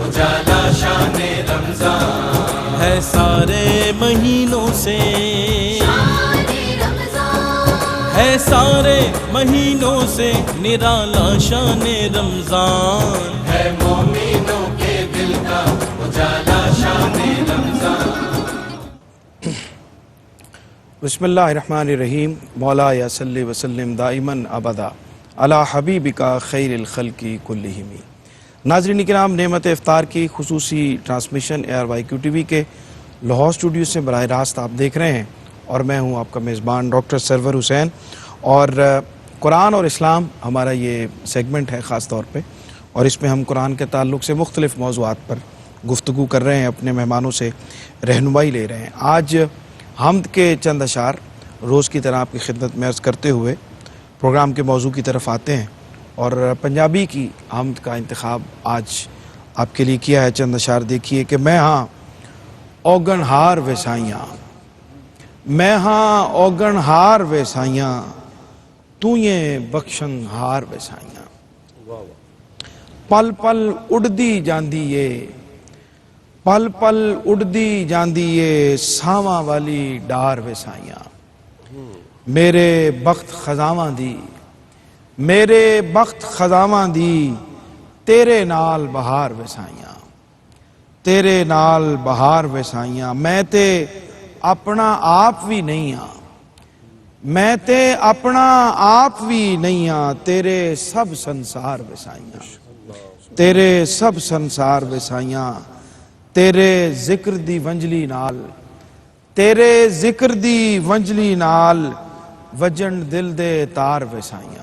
اجالا شان رمضان ہے سارے مہینوں سے، ہے سارے مہینوں سے نرالا شان رمضان، ہے مومنوں کے دل کا اجالا شان رمضان۔ بسم اللہ الرحمن الرحیم۔ مولا یا صلی وسلم دائماً ابدا علی حبیبک خیر الخلق کلہم۔ ناظرین کرام، نعمت افطار کی خصوصی ٹرانسمیشن ARYQ-TV کے لاہور اسٹوڈیو سے براہ راست آپ دیکھ رہے ہیں، اور میں ہوں آپ کا میزبان ڈاکٹر سرور حسین، اور قرآن اور اسلام ہمارا یہ سیگمنٹ ہے خاص طور پہ، اور اس میں ہم قرآن کے تعلق سے مختلف موضوعات پر گفتگو کر رہے ہیں، اپنے مہمانوں سے رہنمائی لے رہے ہیں۔ آج حمد کے چند اشعار روز کی طرح آپ کی خدمت میں عرض کرتے ہوئے پروگرام کے موضوع کی طرف آتے ہیں، اور پنجابی کی حمد کا انتخاب آج آپ کے لیے کیا ہے۔ چند اشعار دیکھیے کہ میں ہاں اوگن ہار ویسائیاں، میں ہاں اوگن ہار ویسائیاں، تو یہ بخشن ہار ویسائیاں، پل پل اڑدی جاندی ہے، پل پل اڑدی جاندی ہے ساواں والی ڈار ویسائیاں، میرے بخت خزاواں دی، میرے بخت خزاواں دی، تیرے نال بہار ویسائیاں، تیرے نال بہار ویسائیاں، میں تے اپنا آپ بھی نہیں ہاں، میں تے اپنا آپ بھی نہیں ہاں، تیرے سب سنسار ویسائیاں، تیرے سب سنسار ویسائیاں، تیرے ذکر دی ونجلی نال، تیرے ذکر دی ونجلی نال، وجن دل دے تار ویسائیاں،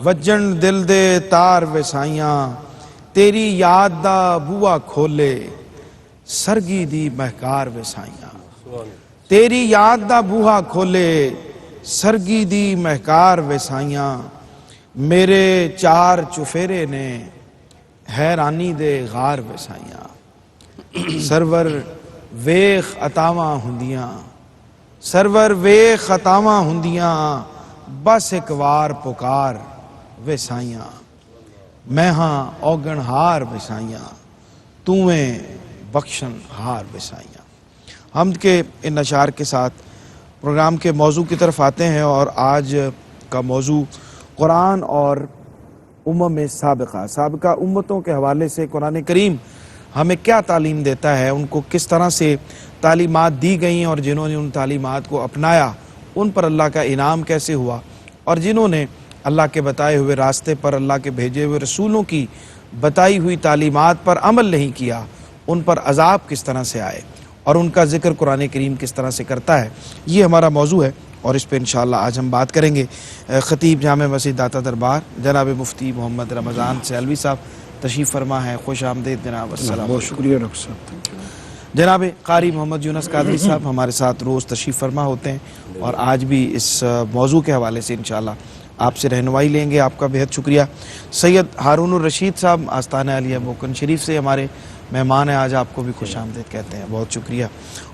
وجن دل دے تار ویسائیاں، تیری یاد دا بوا کھولے سرگی دی مہکار ویسائیاں، تیری یاد دا بوہا کھولے سرگی دی مہکار ویسائیاں، میرے چار چفیرے نے حیرانی دے غار ویسائیاں، سرور ویخ عطاواں ہندیاں، سرور ویخ عطاواں ہندیاں، بس ایک وار پکار ویسائیاں، میں ہاں اوگن ہار ویسائیاں، تویں بخشن ہار ویسائیاں۔ حمد کے ان اشعار کے ساتھ پروگرام کے موضوع کی طرف آتے ہیں، اور آج کا موضوع قرآن اور سابقہ امتوں کے حوالے سے قرآن کریم ہمیں کیا تعلیم دیتا ہے، ان کو کس طرح سے تعلیمات دی گئیں، اور جنہوں نے ان تعلیمات کو اپنایا ان پر اللہ کا انعام کیسے ہوا، اور جنہوں نے اللہ کے بتائے ہوئے راستے پر، اللہ کے بھیجے ہوئے رسولوں کی بتائی ہوئی تعلیمات پر عمل نہیں کیا، ان پر عذاب کس طرح سے آئے، اور ان کا ذکر قرآن کریم کس طرح سے کرتا ہے۔ یہ ہمارا موضوع ہے، اور اس پہ انشاءاللہ آج ہم بات کریں گے۔ خطیب جامع مسجد داتا دربار جناب مفتی محمد رمضان سیالوی صاحب تشریف فرما ہے، خوش آمدید جناب۔ السلام بہت شکریہ ڈاکٹر صاحب۔ جناب قاری محمد یونس قادری صاحب ہمارے ساتھ روز تشریف فرما ہوتے ہیں، اور آج بھی اس موضوع کے حوالے سے انشاءاللہ آپ سے رہنمائی لیں گے، آپ کا بہت شکریہ۔ سید ہارون الرشید صاحب آستانہ علیہ موکن شریف سے ہمارے مہمان ہیں، آج آپ کو بھی خوش آمدید کہتے ہیں، بہت شکریہ۔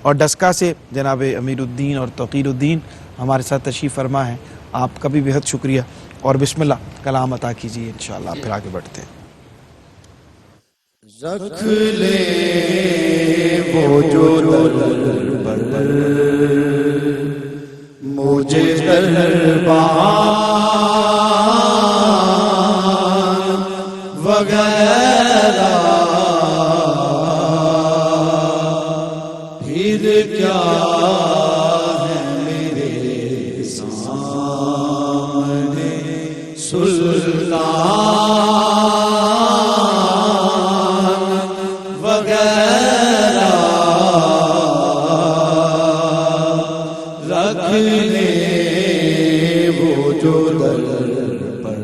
اور ڈسکا سے جناب امیر الدین اور توقیر الدین ہمارے ساتھ تشریف فرما ہے، آپ کا بھی بہت شکریہ۔ اور بسم اللہ کلام عطا کیجیے انشاءاللہ، پھر آگے بڑھتے ہیں۔ رکھ لے وہ جو در پر مجھے دربان وغیرہ، پھر کیا ہے میرے سامنے سلطان وغیرہ، رکھ لے وہ جو در پر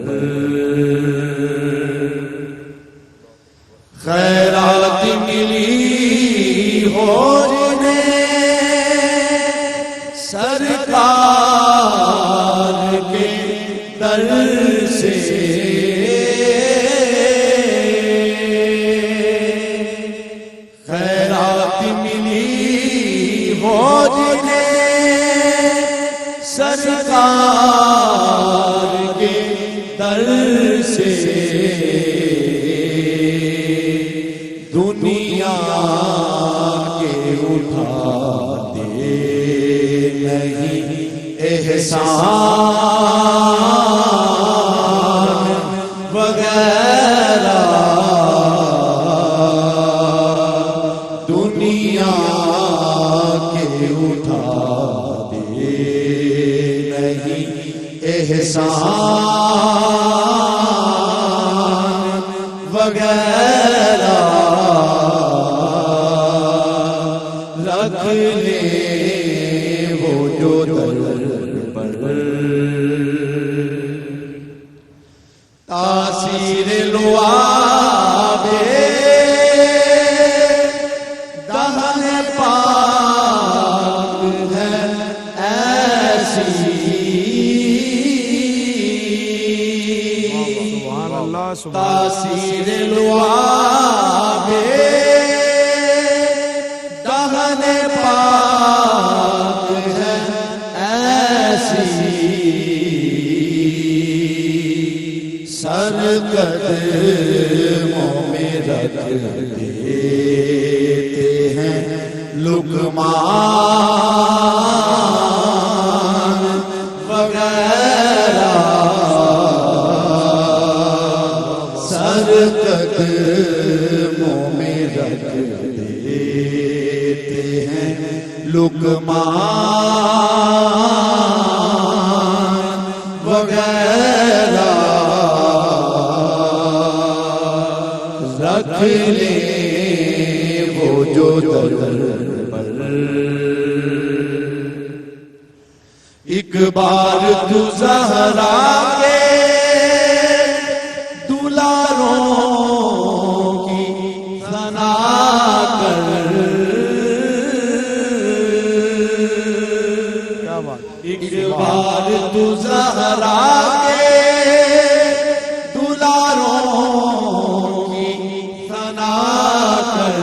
خیرات ملی ہو سرکار کے در سے، خیرات ملی ہو جنہیں سرکار کے در سے، دنیا کے اٹھا دے نہیں احسان وغیرہ، دنیا کے اٹھا دے نہیں احسان وغیرہ، رکھ لے وہ جو در پر تاثیر لعاب دہن پاک ہے ایسی، سبحان اللہ سبحان تاثیر لعاب دہن پاک ہے ایسی، سر قدموں میں رکھ دیتے ہیں لقمان وغیرہ، سر قدموں میں رکھ دیتے ہیں لقمان وغیرہ، رکھ لے وہ جو در پر، ایک بار تو زہرا کے دلاروں کی ثنا کر، کیا بات، ایک بار تو زہرا کے دلاروں کی ثنا کر،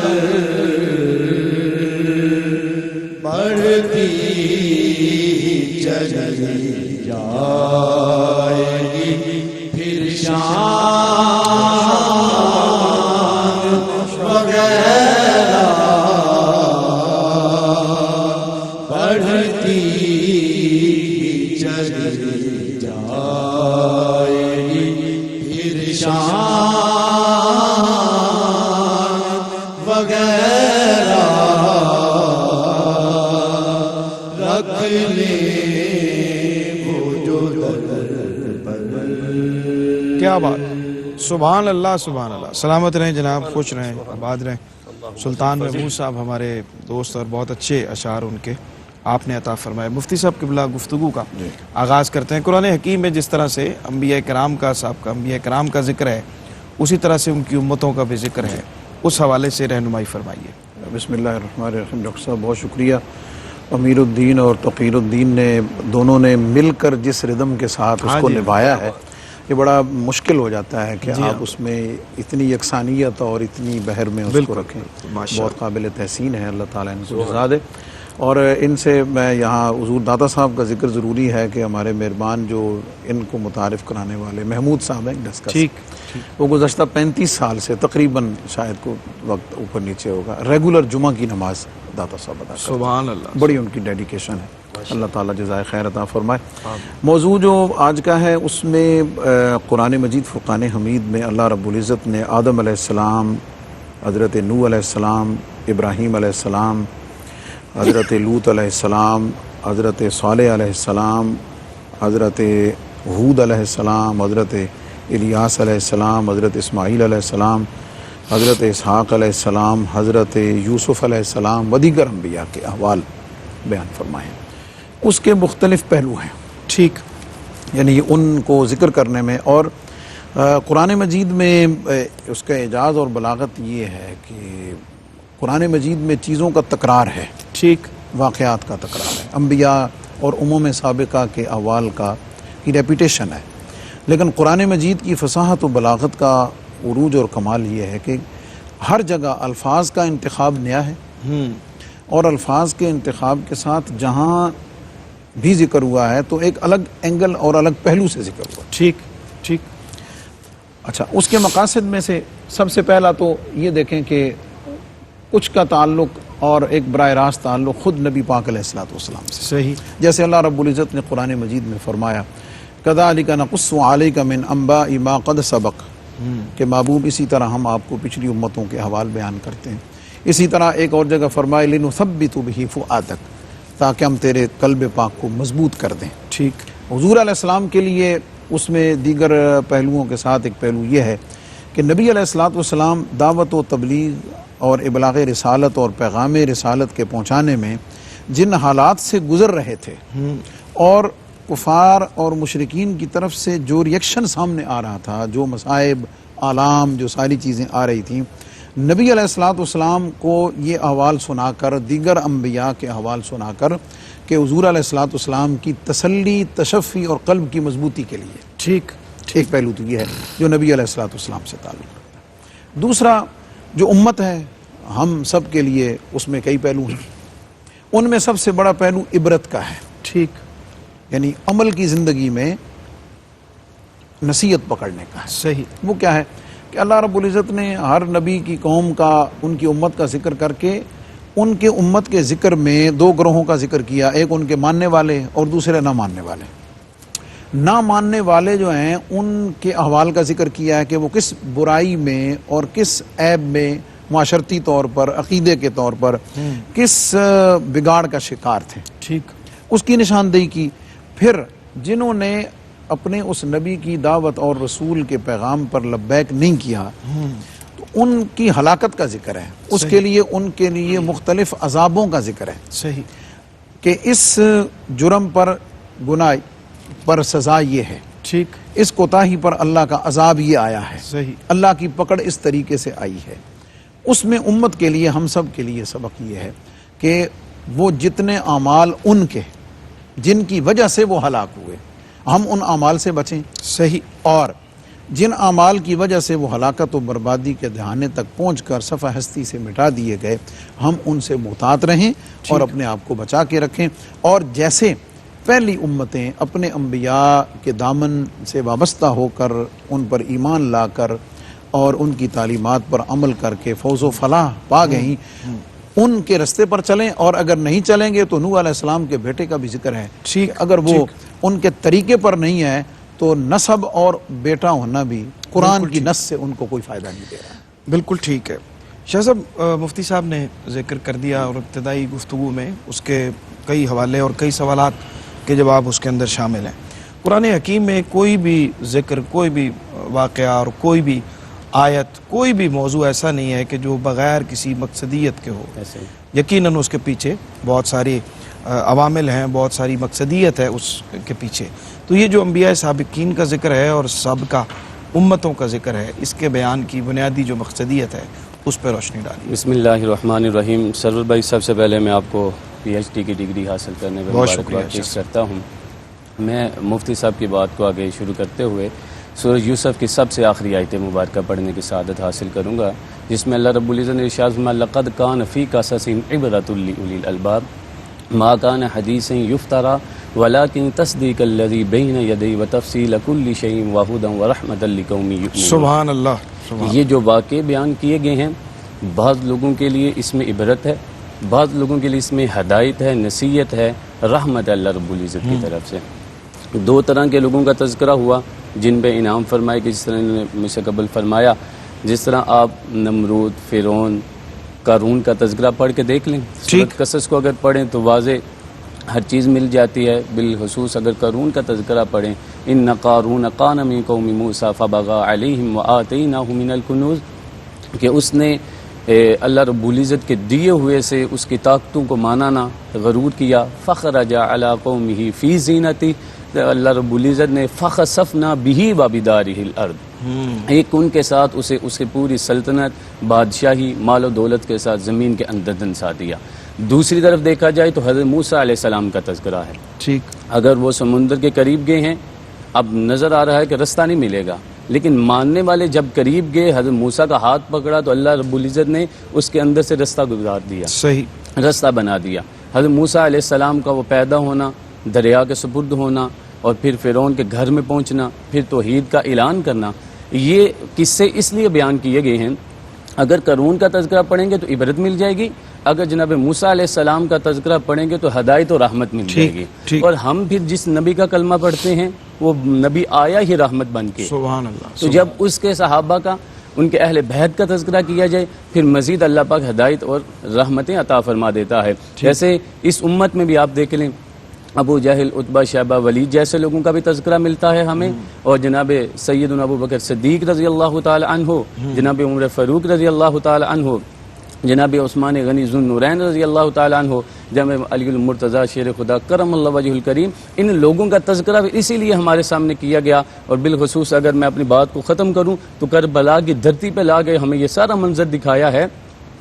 بڑھتی چلی جائے گی پھر شان وغیرہ، بڑھتی چلی جائے گی پھر شان وغیرہ، رکھ لے وہ جو در پر۔ کیا بات، سبحان اللہ سبحان اللہ. سلامت رہیں جناب، خوش رہیں، آباد رہیں. سلطان محمود صاحب ہمارے دوست اور بہت اچھے اشعار ان کے آپ نے عطا فرمائے. مفتی صاحب قبلہ گفتگو کا آغاز کرتے ہیں. قرآن حکیم میں جس طرح سے انبیاء کرام کا انبیاء کرام کا ذکر ہے، اسی طرح سے ان کی امتوں کا بھی ذکر ہے، اس حوالے سے رہنمائی فرمائیے. بسم اللہ الرحمن الرحیم. ڈاکٹر صاحب بہت شکریہ. امیر الدین اور تقیر الدین نے دونوں نے مل کر جس ردم کے ساتھ اس کو نبھایا ہے، یہ بڑا مشکل ہو جاتا ہے کہ آپ اس میں اتنی یکسانیت اور اتنی بہر میں اس کو رکھیں. بہت قابل تحسین ہے، اللہ تعالیٰ ان کو جزا دے. اور ان سے میں یہاں حضور داتا صاحب کا ذکر ضروری ہے کہ ہمارے مہربان جو ان کو متعارف کرانے والے محمود صاحب ہیں ڈسکس، وہ گزشتہ 35 سال سے تقریباً شاید کو وقت اوپر نیچے ہوگا ریگولر جمعہ کی نماز داتا صاحب ادا کرتے ہیں. سبحان اللہ. بڑی ان کی ڈیڈیکیشن ہے، اللہ تعالیٰ جزائے خیر عطا فرمائے. موضوع جو آج کا ہے اس میں قرآن مجید فرقان حمید میں اللہ رب العزت نے آدم علیہ السلام، حضرت نوح علیہ السلام، ابراہیم علیہ السلام، حضرت لوط علیہ السلام، حضرت صالح علیہ السلام، حضرت ہود علیہ السلام، حضرت الیاس علیہ السلام، حضرت اسماعیل علیہ السلام، حضرت اسحاق علیہ السلام، حضرت یوسف علیہ السلام و دیگر انبیاء کے احوال بیان فرمائے. اس کے مختلف پہلو ہیں، ٹھیک، یعنی ان کو ذکر کرنے میں. اور قرآن مجید میں اس کا اعجاز اور بلاغت یہ ہے کہ قرآن مجید میں چیزوں کا تکرار ہے، ٹھیک، واقعات کا تکرار ہے، انبیاء اور امم سابقہ کے احوال کا کی ریپیٹیشن ہے. لیکن قرآن مجید کی فصاحت و بلاغت کا عروج اور کمال یہ ہے کہ ہر جگہ الفاظ کا انتخاب نیا ہے، اور الفاظ کے انتخاب کے ساتھ جہاں بھی ذکر ہوا ہے تو ایک الگ اینگل اور الگ پہلو سے ذکر ہوا. ٹھیک ٹھیک. اچھا، اس کے مقاصد میں سے سب سے پہلا تو یہ دیکھیں کہ کچھ کا تعلق اور ایک براہ راست تعلق خود نبی پاک علیہ الصلوۃ والسلام سے، صحیح، جیسے اللہ رب العزت نے قرآن مجید میں فرمایا کذالک نقص علیک من انباء ما قد سبق، کہ محبوب اسی طرح ہم آپ کو پچھلی امتوں کے حوال بیان کرتے ہیں۔ اسی طرح ایک اور جگہ فرمائے لنثبت بہ فؤادک، تاکہ ہم تیرے قلب پاک کو مضبوط کر دیں۔ ٹھیک، حضور علیہ السلام کے لیے اس میں دیگر پہلوؤں کے ساتھ ایک پہلو یہ ہے کہ نبی علیہ الصلوۃ والسلام دعوت و تبلیغ اور ابلاغ رسالت اور پیغام رسالت کے پہنچانے میں جن حالات سے گزر رہے تھے اور کفار اور مشرکین کی طرف سے جو ریئیکشن سامنے آ رہا تھا، جو مصائب آلام، جو ساری چیزیں آ رہی تھیں، نبی علیہ الصلوۃ والسلام کو یہ احوال سنا کر، دیگر انبیاء کے احوال سنا کر کہ حضور علیہ الصلوۃ والسلام کی تسلی، تشفی اور قلب کی مضبوطی کے لیے ٹھیک، ایک پہلو تو یہ ہے جو نبی علیہ الصلوۃ والسلام سے تعلق رکھتا ہے۔ دوسرا جو امت ہے، ہم سب کے لیے اس میں کئی پہلو ہیں، ان میں سب سے بڑا پہلو عبرت کا ہے، ٹھیک، یعنی عمل کی زندگی میں نصیحت پکڑنے کا ہے۔ صحیح، وہ کیا ہے کہ اللہ رب العزت نے ہر نبی کی قوم کا، ان کی امت کا ذکر کر کے ان کے امت کے ذکر میں دو گروہوں کا ذکر کیا، ایک ان کے ماننے والے اور دوسرے نہ ماننے والے۔ نہ ماننے والے جو ہیں ان کے احوال کا ذکر کیا ہے کہ وہ کس برائی میں اور کس عیب میں معاشرتی طور پر، عقیدے کے طور پر کس بگاڑ کا شکار تھے، ٹھیک، اس کی نشاندہی کی۔ پھر جنہوں نے اپنے اس نبی کی دعوت اور رسول کے پیغام پر لبیک نہیں کیا تو ان کی ہلاکت کا ذکر ہے، اس کے لیے ان کے لیے مختلف عذابوں کا ذکر ہے صحیح، کہ اس جرم پر، گناہ پر سزا یہ ہے، ٹھیک، اس کوتاہی پر اللہ کا عذاب یہ آیا ہے، صحیح، اللہ کی پکڑ اس طریقے سے آئی ہے۔ اس میں امت کے لیے، ہم سب کے لیے سبق یہ ہے کہ وہ جتنے اعمال ان کے جن کی وجہ سے وہ ہلاک ہوئے، ہم ان اعمال سے بچیں، صحیح، اور جن اعمال کی وجہ سے وہ ہلاکت و بربادی کے دہانے تک پہنچ کر صفحہ ہستی سے مٹا دیے گئے، ہم ان سے محتاط رہیں اور اپنے آپ کو بچا کے رکھیں، اور جیسے پہلی امتیں اپنے انبیاء کے دامن سے وابستہ ہو کر ان پر ایمان لا کر اور ان کی تعلیمات پر عمل کر کے فوز و فلاح پا گئیں، ان کے رستے پر چلیں، اور اگر نہیں چلیں گے تو نوح علیہ السلام کے بیٹے کا بھی ذکر ہے کہ اگر وہ ان کے طریقے پر نہیں ہے تو نسب اور بیٹا ہونا بھی قرآن کی نص سے ان کو کوئی فائدہ نہیں دے رہا۔ بالکل ٹھیک ہے شاہ صاحب، مفتی صاحب نے ذکر کر دیا اور ابتدائی گفتگو میں اس کے کئی حوالے اور کئی سوالات کے جواب اس کے اندر شامل ہیں۔ قرآن حکیم میں کوئی بھی ذکر، کوئی بھی واقعہ اور کوئی بھی آیت، کوئی بھی موضوع ایسا نہیں ہے کہ جو بغیر کسی مقصدیت کے ہو۔ یقیناً اس کے پیچھے بہت ساری عوامل ہیں، بہت ساری مقصدیت ہے اس کے پیچھے۔ تو یہ جو انبیاء سابقین کا ذکر ہے اور سابقہ امتوں کا ذکر ہے، اس کے بیان کی بنیادی جو مقصدیت ہے اس پہ روشنی ڈالی۔ بسم اللہ الرحمن الرحیم۔ سرور بھائی، سب سے پہلے میں آپ کو پی ایچ ڈی کی ڈگری حاصل کرنے میں بہت مبارکباد پیش کرتا ہوں۔ میں مفتی صاحب کی بات کو آگے شروع کرتے ہوئے سورہ یوسف کی سب سے آخری آیت مبارکہ پڑھنے کی سعادت حاصل کروں گا، جس میں اللہ رب العزت نے ارشاد فرمایا لقد کان فی قصصہم عبرۃ لأولی الالباب ما کان حدیثا یفترا ولکن تصدیق الذی بین یدیہ وتفصیل کل شیء وہدی ورحمۃ لقوم یؤمنون۔ سبحان اللہ۔ یہ جو واقعے بیان کیے گئے ہیں، بعض لوگوں کے لیے اس میں عبرت ہے، بعض لوگوں کے لیے اس میں ہدایت ہے، نصیحت ہے، رحمت اللہ رب العزت کی طرف سے۔ دو طرح کے لوگوں کا تذکرہ ہوا جن پہ انعام فرمائے کہ جس طرح انہوں نے مجھ سے قبل فرمایا، جس طرح آپ نمرود، فرعون، قارون کا تذکرہ پڑھ کے دیکھ لیں، سورۃ قصص کو اگر پڑھیں تو واضح ہر چیز مل جاتی ہے۔ بالخصوص اگر قارون کا تذکرہ پڑھیں، ان قارون کان من قوم موسیٰ فبغى علیہم وآتیناہ من الکنوز، کہ اس نے اللہ رب العزت کے دیے ہوئے سے اس کی طاقتوں کو مانانا غرور کیا، فخرج علی قومہ فی زینتہ، اللہ رب العزت نے فخسفنا بہ وبدارہ الارض، ایک ان کے ساتھ اسے پوری سلطنت، بادشاہی، مال و دولت کے ساتھ زمین کے اندر دنسا دیا۔ دوسری طرف دیکھا جائے تو حضرت موسیٰ علیہ السلام کا تذکرہ ہے۔ ٹھیک، اگر وہ سمندر کے قریب گئے ہیں، اب نظر آ رہا ہے کہ رستہ نہیں ملے گا، لیکن ماننے والے جب قریب گئے، حضرت موسیٰ کا ہاتھ پکڑا تو اللہ رب العزت نے اس کے اندر سے رستہ گزار دیا، صحیح، رستہ بنا دیا۔ حضرت موسیٰ علیہ السلام کا وہ پیدا ہونا، دریا کے سپرد ہونا، اور پھر فرعون کے گھر میں پہنچنا، پھر توحید کا اعلان کرنا، یہ قصے اس لیے بیان کیے گئے ہیں اگر قارون کا تذکرہ پڑھیں گے تو عبرت مل جائے گی، اگر جناب موسیٰ علیہ السلام کا تذکرہ پڑھیں گے تو ہدایت و رحمت مل جائے گی۔ اور ہم پھر جس نبی کا کلمہ پڑھتے ہیں وہ نبی آیا ہی رحمت بن کے، سبحان اللہ۔ تو جب اس کے صحابہ کا، ان کے اہل بیت کا تذکرہ کیا جائے، پھر مزید اللہ پاک ہدایت اور رحمتیں عطا فرما دیتا ہے۔ جیسے اس امت میں بھی آپ دیکھ لیں، ابو جہل، عتبہ، شیبہ، ولید جیسے لوگوں کا بھی تذکرہ ملتا ہے ہمیں، اور جناب سیدنا ابو بکر صدیق رضی اللہ تعالی عنہ، جناب عمر فاروق رضی اللہ تعالی عنہ، جناب عثمان غنی ذو النورین رضی اللہ تعالی عنہ، جناب علی المرتضیٰ شیر خدا کرم اللہ وجہ الکریم، ان لوگوں کا تذکرہ اسی لیے ہمارے سامنے کیا گیا۔ اور بالخصوص اگر میں اپنی بات کو ختم کروں تو کربلا کی دھرتی پہ لا کے ہمیں یہ سارا منظر دکھایا ہے۔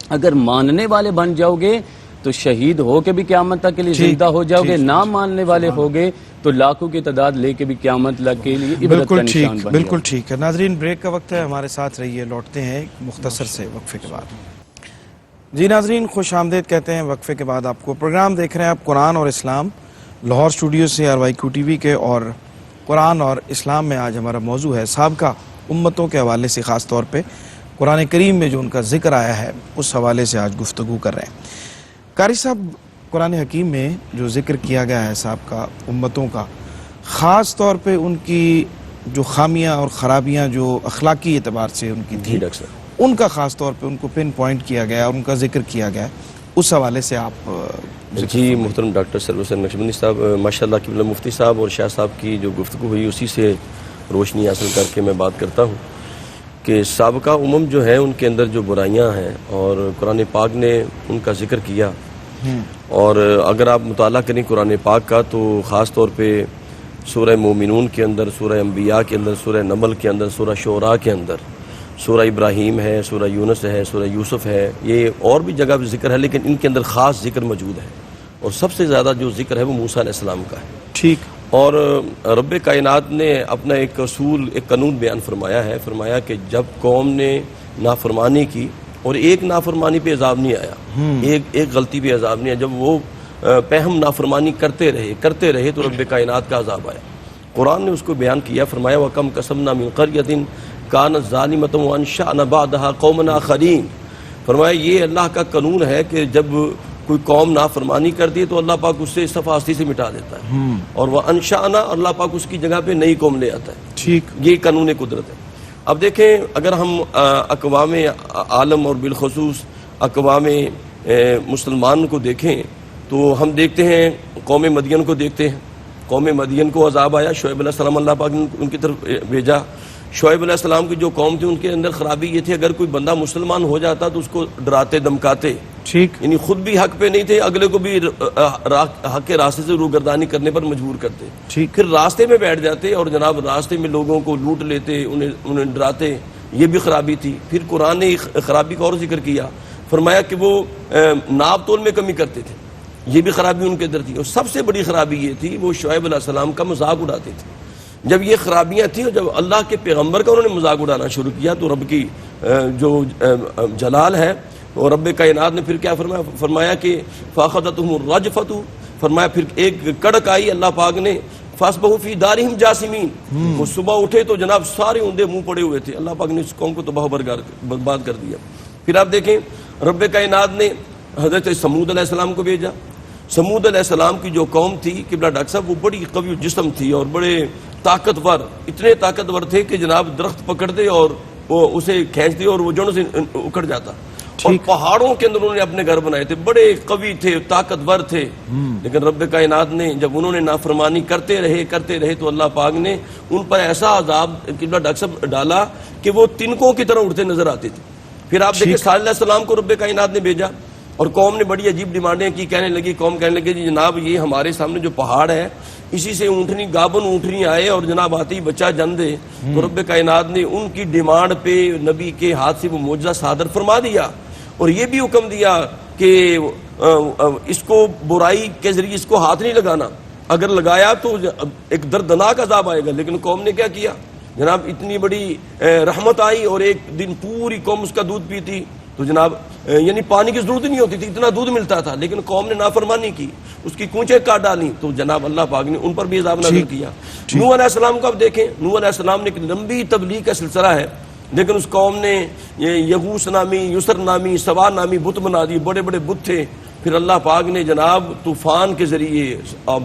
اگر ماننے والے بن جاؤ گے تو شہید ہو کے بھی قیامت تک کے لیے زندہ ہو جاؤ گے، نہ ماننے والے ہو گے تو لاکھوں کی تعداد لے کے بھی قیامت تک کے لیے عبرت کا نشان بن جاؤ۔ بالکل ٹھیک ہے ناظرین، بریک کا وقت ہے، ہمارے ساتھ رہیے، لوٹتے ہیں ایک مختصر سے وقفے کے بعد۔ جی ناظرین، خوش آمدید کہتے ہیں وقفے کے بعد آپ کو۔ پروگرام دیکھ رہے ہیں آپ قرآن اور اسلام، لاہور اسٹوڈیو سے RYQ TV کے، اور قرآن اور اسلام میں آج ہمارا موضوع ہے سابقہ امتوں کے حوالے سے، خاص طور پہ قرآن کریم میں جو ان کا ذکر آیا ہے اس حوالے سے آج گفتگو کر رہے ہیں۔ قاری صاحب، قرآن حکیم میں جو ذکر کیا گیا ہے سابقہ امتوں کا، خاص طور پہ ان کی جو خامیاں اور خرابیاں جو اخلاقی اعتبار سے ان کی تھی، ان کا خاص طور پہ ان کو پن پوائنٹ کیا گیا اور ان کا ذکر کیا گیا، اس حوالے سے آپ جی محترم ڈاکٹر سرور حسین نقشبندی صاحب، ماشاءاللہ قبلہ مفتی صاحب اور شاہ صاحب کی جو گفتگو ہوئی اسی سے روشنی حاصل کر کے میں بات کرتا ہوں کہ سابقہ امم جو ہیں ان کے اندر جو برائیاں ہیں اور قرآن پاک نے ان کا ذکر کیا، اور اگر آپ مطالعہ کریں قرآن پاک کا تو خاص طور پہ سورہ مومنون کے اندر، سورہ انبیاء کے اندر، سورہ نمل کے اندر، سورہ شعراء کے اندر، سورہ ابراہیم ہے، سورہ یونس ہے، سورہ یوسف ہے، یہ اور بھی جگہ بھی ذکر ہے، لیکن ان کے اندر خاص ذکر موجود ہے، اور سب سے زیادہ جو ذکر ہے وہ موسیٰ علیہ السلام کا ہے۔ ٹھیک۔ اور رب کائنات نے اپنا ایک اصول، ایک قانون بیان فرمایا ہے، فرمایا کہ جب قوم نے نافرمانی کی، اور ایک نافرمانی پہ عذاب نہیں آیا، ایک غلطی پہ عذاب نہیں آیا، جب وہ پہم نافرمانی کرتے رہے تو رب کائنات کا عذاب آیا۔ قرآن نے اس کو بیان کیا، فرمایا وَكَمْ قَسَمْنَا مِنْ قَرْيَةٍ كَانَتْ ظَالِمَةً وَأَنشَأْنَا بَعْدَهَا قَوْمًا آخَرِينَ۔ فرمایا یہ اللہ کا قانون ہے کہ جب کوئی قوم نافرمانی کرتی ہے تو اللہ پاک اس سے صفحہ ہستی سے مٹا دیتا ہے، اور وہ انشاءنا اللہ پاک اس کی جگہ پہ نئی قوم لے آتا ہے۔ ٹھیک۔ یہ قانون قدرت ہے۔ اب دیکھیں، اگر ہم اقوام عالم اور بالخصوص اقوام مسلمان کو دیکھیں تو ہم دیکھتے ہیں قوم مدین کو دیکھتے ہیں۔ قوم مدین کو عذاب آیا، شعیب علیہ السلام اللہ پاک نے ان کی طرف بھیجا۔ شعیب علیہ السلام کی جو قوم تھی ان کے اندر خرابی یہ تھی، اگر کوئی بندہ مسلمان ہو جاتا تو اس کو ڈراتے دمکاتے، ٹھیک، یعنی خود بھی حق پہ نہیں تھے، اگلے کو بھی حق کے راستے سے روگردانی کرنے پر مجبور کرتے، ٹھیک، پھر راستے میں بیٹھ جاتے اور جناب راستے میں لوگوں کو لوٹ لیتے، انہیں ڈراتے، یہ بھی خرابی تھی۔ پھر قرآن نے خرابی کا اور ذکر کیا، فرمایا کہ وہ ناپ تول میں کمی کرتے تھے، یہ بھی خرابی ان کے اندر تھی، اور سب سے بڑی خرابی یہ تھی وہ شعیب علیہ السلام کا مذاق اڑاتے تھے۔ جب یہ خرابیاں تھیں اور جب اللہ کے پیغمبر کا انہوں نے مذاق اڑانا شروع کیا تو رب کی جو جلال ہے اور رب کائنات نے پھر کیا فرمایا کہ فاخذتهم الرجفۃ، فرمایا پھر ایک کڑک آئی اللہ پاک نے، فاصبحوا فی دارہم جاثمین، وہ صبح اٹھے تو جناب سارے اوندے منہ پڑے ہوئے تھے، اللہ پاک نے اس قوم کو تباہ برباد کر دیا۔ پھر آپ دیکھیں رب کائنات نے حضرت سمود علیہ السلام کو بھیجا۔ سمود علیہ السلام کی جو قوم تھی قبلہ ڈاکٹر صاحب، وہ بڑی قوی جسم تھی اور بڑے طاقتور، اتنے طاقتور تھے کہ جناب درخت پکڑتے اور وہ اسے کھینچتے اور وہ جڑوں سے اکھڑ جاتا، اور پہاڑوں کے اندر انہوں نے اپنے گھر بنائے تھے، بڑے قوی تھے، طاقتور تھے، لیکن رب کائنات نے جب انہوں نے نافرمانی کرتے رہے تو اللہ پاک نے ان پر ایسا عذاب قبلہ ڈاکٹر صاحب ڈالا کہ وہ تنکوں کی طرح اڑتے نظر آتے تھے۔ پھر آپ دیکھیں صالح علیہ السلام کو رب کائنات نے بھیجا اور قوم نے بڑی عجیب ڈیمانڈیں کی، قوم کہنے لگی جی جناب یہ ہمارے سامنے جو پہاڑ ہے اسی سے اونٹنی گابن اونٹنی آئے اور جناب آتے ہی بچہ جن دے، تو رب کائنات نے ان کی ڈیمانڈ پہ نبی کے ہاتھ سے وہ معجزہ صادر فرما دیا، اور یہ بھی حکم دیا کہ اس کو برائی کے ذریعے اس کو ہاتھ نہیں لگانا، اگر لگایا تو ایک دردناک عذاب آئے گا۔ لیکن قوم نے کیا کیا جناب، اتنی بڑی رحمت آئی اور ایک دن پوری قوم اس کا دودھ پیتی، تو جناب یعنی پانی کی ضرورت نہیں ہوتی تھی، اتنا دودھ ملتا تھا، لیکن قوم نے نافرمانی کی، اس کی کونچیں کاٹ ڈالی، تو جناب اللہ پاک نے ان پر بھی عذاب نازل کیا۔ نوح علیہ السلام کو اب دیکھیں، نوح علیہ السلام نے ایک لمبی تبلیغ کا سلسلہ ہے، لیکن اس قوم نے یہ یغوث نامی، یسر نامی، سوا نامی بت بنا دیے، بڑے بڑے بت تھے. پھر اللہ پاک نے جناب طوفان کے ذریعے،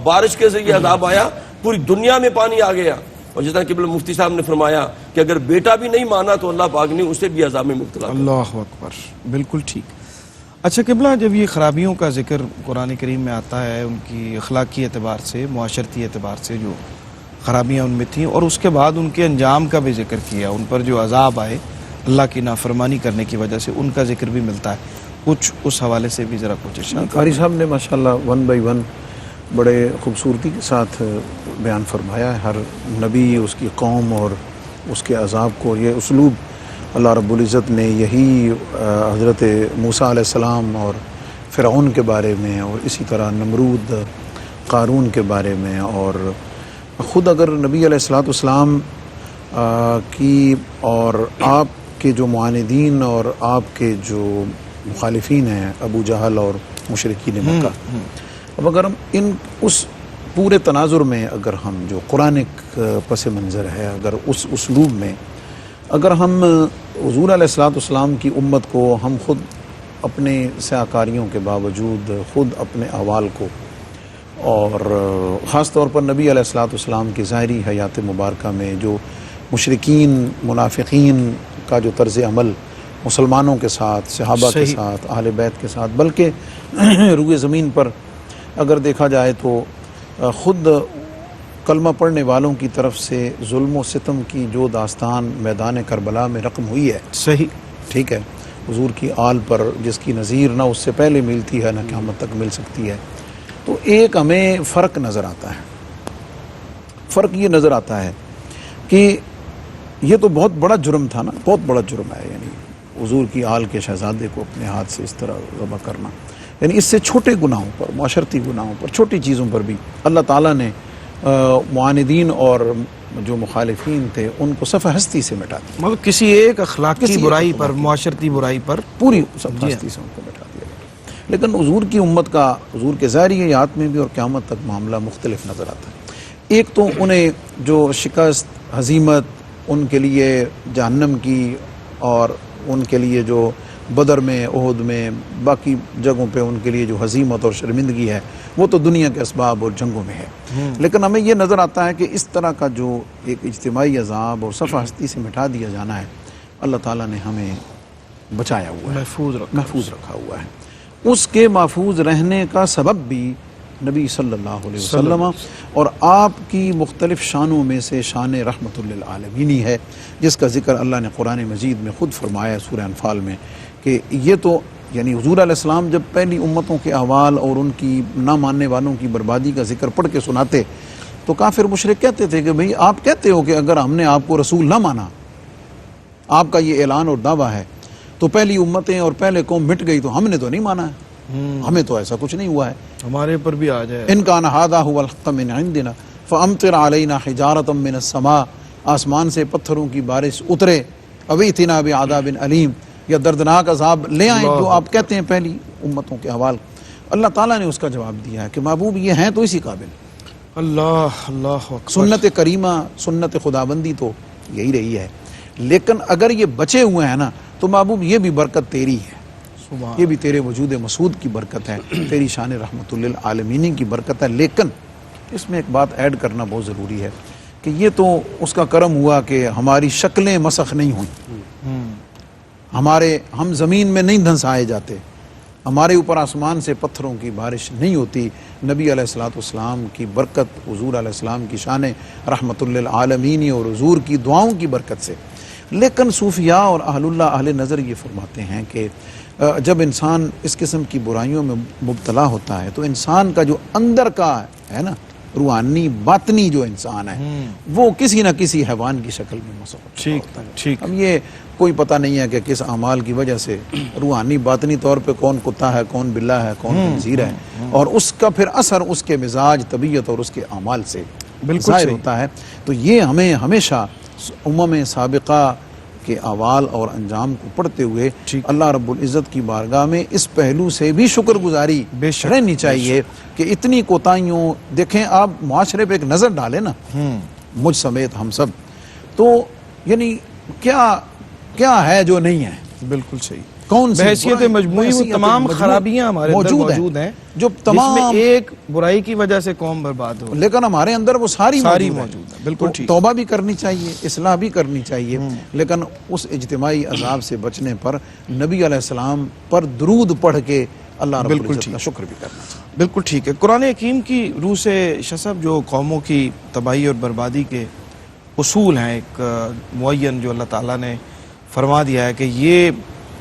بارش کے ذریعے عذاب آیا، پوری دنیا میں پانی آ گیا. اور جس طرح قبلہ مفتی صاحب نے فرمایا کہ اگر بیٹا بھی نہیں مانا تو اللہ پاک نے اسے بھی عذاب میں مبتلا کر دیا. اللہ اکبر، بالکل ٹھیک. اچھا قبلہ، جب یہ خرابیوں کا ذکر قرآن کریم میں آتا ہے، ان کی اخلاقی اعتبار سے، معاشرتی اعتبار سے جو خرابیاں ان میں تھیں، اور اس کے بعد ان کے انجام کا بھی ذکر کیا، ان پر جو عذاب آئے اللہ کی نافرمانی کرنے کی وجہ سے، ان کا ذکر بھی ملتا ہے. کچھ اس حوالے سے بھی ذرا کچھ اشارہ. قاری صاحب نے ماشاءاللہ 1 by 1 بڑے خوبصورتی کے ساتھ بیان فرمایا ہے ہر نبی، اس کی قوم اور اس کے عذاب کو. یہ اسلوب اللہ رب العزت نے یہی حضرت موسیٰ علیہ السلام اور فرعون کے بارے میں، اور اسی طرح نمرود، قارون کے بارے میں، اور خود اگر نبی علیہ السلام کی اور آپ کے جو معاندین اور آپ کے جو مخالفین ہیں، ابو جہل اور مشرکین مکہ، اب اگر ہم اس پورے تناظر میں اگر ہم جو قرآنک پس منظر ہے، اگر اس اسلوب میں اگر ہم حضور علیہ السلام کی امت کو، ہم خود اپنے سیاکاریوں کے باوجود، خود اپنے احوال کو، اور خاص طور پر نبی علیہ السلام کی ظاہری حیات مبارکہ میں جو مشرکین، منافقین کا جو طرز عمل مسلمانوں کے ساتھ، صحابہ کے ساتھ، اہل بیت کے ساتھ، بلکہ روئے زمین پر اگر دیکھا جائے تو خود کلمہ پڑھنے والوں کی طرف سے ظلم و ستم کی جو داستان میدان کربلا میں رقم ہوئی ہے، صحیح، ٹھیک ہے، حضور کی آل پر جس کی نظیر نہ اس سے پہلے ملتی ہے، نہ قیامت تک مل سکتی ہے. تو ایک ہمیں فرق نظر آتا ہے. فرق یہ نظر آتا ہے کہ یہ تو بہت بڑا جرم تھا نا، بہت بڑا جرم ہے، یعنی حضور کی آل کے شہزادے کو اپنے ہاتھ سے اس طرح ذبح کرنا. یعنی اس سے چھوٹے گناہوں پر، معاشرتی گناہوں پر، چھوٹی چیزوں پر بھی اللہ تعالیٰ نے معاندین اور جو مخالفین تھے ان کو صفحہ ہستی سے مٹا دیا. مطلب کسی ایک اخلاقی برائی پر، معاشرتی برائی پر پوری صفحہ ہستی سے ان کو مٹا دیا. لیکن حضور کی امت کا، حضور کے ظاہری حیات میں بھی اور قیامت تک معاملہ مختلف نظر آتا ہے. ایک تو انہیں جو شکست، ہزیمت ان کے لیے جہنم کی، اور ان کے لیے جو بدر میں، احد میں، باقی جگہوں پہ ان کے لیے جو ہزیمت اور شرمندگی ہے، وہ تو دنیا کے اسباب اور جنگوں میں ہے. لیکن ہمیں یہ نظر آتا ہے کہ اس طرح کا جو ایک اجتماعی عذاب اور صفحہ ہستی سے مٹا دیا جانا ہے، اللہ تعالیٰ نے ہمیں بچایا ہوا ہے، محفوظ رکھا ہوا ہے. اس کے محفوظ رہنے کا سبب بھی نبی صلی اللہ علیہ وسلم اور آپ کی مختلف شانوں میں سے شان رحمت للعالمین ہی ہے، جس کا ذکر اللہ نے قرآن مجید میں خود فرمایا ہے سورہ انفال میں، کہ یہ تو یعنی حضور علیہ السلام جب پہلی امتوں کے احوال اور ان کی نہ ماننے والوں کی بربادی کا ذکر پڑھ کے سناتے تو کافر مشرک کہتے تھے کہ بھئی آپ کہتے ہو کہ اگر ہم نے آپ کو رسول نہ مانا، آپ کا یہ اعلان اور دعویٰ ہے، تو پہلی امتیں اور پہلے قوم مٹ گئی تو ہم نے تو نہیں مانا ہے، ہمیں تو ایسا کچھ نہیں ہوا ہے، ہمارے پر بھی آ جائے. ان کان ھذا ھو الحق من عندنا فامطر علینا حجارۃ من السماء، آسمان سے پتھروں کی بارش اترے، اویتنا بعذاب علیم، یا دردناک عذاب لے آئیں جو آپ کہتے ہیں پہلی امتوں کے حوال. اللہ تعالیٰ نے اس کا جواب دیا ہے کہ محبوب یہ ہیں تو اسی قابل. اللہ اکبر. سنت کریمہ، سنت خداوندی تو یہی رہی ہے، لیکن اگر یہ بچے ہوئے ہیں نا تو محبوب یہ بھی برکت تیری ہے، یہ بھی تیرے وجود مسعود کی برکت ہے، تیری شان رحمت للعالمین کی برکت ہے. لیکن اس میں ایک بات ایڈ کرنا بہت ضروری ہے کہ یہ تو اس کا کرم ہوا کہ ہماری شکلیں مسخ نہیں ہوئیں، ہم زمین میں نہیں دھنسائے جاتے، ہمارے اوپر آسمان سے پتھروں کی بارش نہیں ہوتی. نبی علیہ السلام کی برکت، حضور علیہ السلام کی شان رحمت للعالمین اور حضور کی دعاؤں کی برکت سے. لیکن صوفیاء اور اہل اللہ، اہل نظر یہ فرماتے ہیں کہ جب انسان اس قسم کی برائیوں میں مبتلا ہوتا ہے تو انسان کا جو اندر کا ہے نا روحانی باطنی جو انسان ہے وہ کسی نہ کسی حیوان کی شکل میں مسخ ہوتا ہے. ٹھیک. اب یہ کوئی پتہ نہیں ہے کہ کس اعمال کی وجہ سے روحانی باطنی طور پہ کون کتا ہے، کون بلہ ہے، کون خنزیر ہے، اور اس کا پھر اثر اس کے مزاج، طبیعت اور اس کے اعمال سے ظاہر ہوتا ہے. تو یہ ہمیں ہمیشہ امم سابقہ کے احوال اور انجام کو پڑھتے ہوئے اللہ رب العزت کی بارگاہ میں اس پہلو سے بھی شکر گزاری رہنی چاہیے کہ اتنی کوتاہیوں. دیکھیں آپ معاشرے پہ ایک نظر ڈالیں نا، مجھ سمیت ہم سب، تو یعنی کیا کیا ہے جو نہیں ہے، بالکل صحیح. کون سی بحیثیت برائی- مجموعی وہ بحیثیت تمام مجموعی خرابیاں ہمارے اندر موجود ہیں جو جس تمام میں ایک برائی کی وجہ سے قوم برباد ہو. لیکن ہمارے اندر وہ ساری موجود موجود ہیں. بالکل تو ٹھیک. توبہ بھی کرنی چاہیے، اصلاح بھی کرنی چاہیے، لیکن اس اجتماعی عذاب سے بچنے پر نبی علیہ السلام پر درود پڑھ کے اللہ رب بالکل العزت ٹھیک. کا شکر بھی کرنا چاہیے. بالکل ٹھیک ہے. قرآن حکیم کی روح سے شصب جو قوموں کی تباہی اور بربادی کے اصول ہیں ایک معین جو اللہ تعالیٰ نے فرما دیا ہے کہ یہ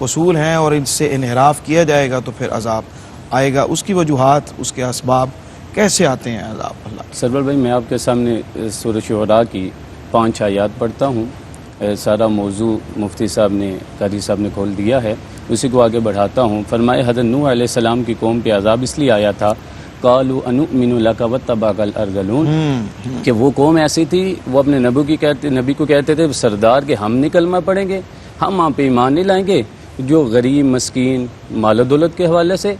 اصول ہیں اور ان سے انحراف کیا جائے گا تو پھر عذاب آئے گا، اس کی وجوہات، اس کے اسباب کیسے آتے ہیں عذاب اللہ؟ سرور بھائی میں آپ کے سامنے سورہ شعراء کی 5 آیات پڑھتا ہوں. سارا موضوع مفتی صاحب نے، قاری صاحب نے کھول دیا ہے، اسی کو آگے بڑھاتا ہوں. فرمائے حضرت نوح علیہ السلام کی قوم پہ عذاب اس لیے آیا تھا قالوا انؤمن لک واتبعک الارذلون، کہ وہ قوم ایسی تھی وہ اپنے نبی کو کہتے تھے سردار کہ ہم نہیں کلمہ پڑھیں گے، ہم آپ پہ ایمان نہیں لائیں گے، جو غریب مسکین مال و دولت کے حوالے سے